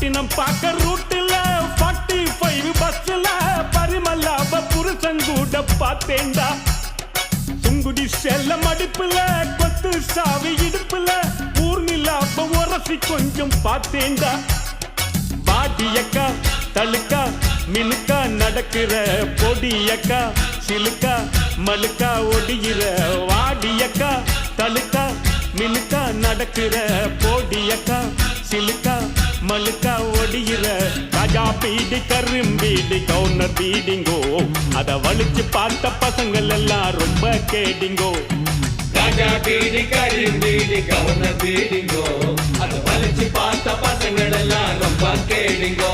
பட்டினம் பார்க்க ரூட்டுல 45 பஸ்ல பரிமல்லாவ புருஷன் கூட பார்த்தேன்டா. சுங்குடி செல்ல மடிப்புல கொத்து சாவி இடுப்புல ஊர்நிலாவ உரசி கொஞ்சம் பார்த்தேன்டா. பாடியக்கா தழுக்கா மினுக்கா நடக்கிற பொடியக்கா சிலுக்கா மலுக்கா ஒடிகிற வாடியக்கா தழுக்கா மினுக்கா நடக்கிற பொடியக்கா சிலுக்கா மலுக்கா ஒடிகிற ராஜா பீடி கரும்பீடி கவுனர் பீடிங்கோ அத வலிச்சு பார்த்த பசங்கள் எல்லாம் ரொம்ப கேடிங்கோ. ராஜா பீடி கரும்பீடி கவுனர் பீடிங்கோ அத வலிச்சு பார்த்த பசங்கள் எல்லாம் ரொம்ப கேடிங்கோ.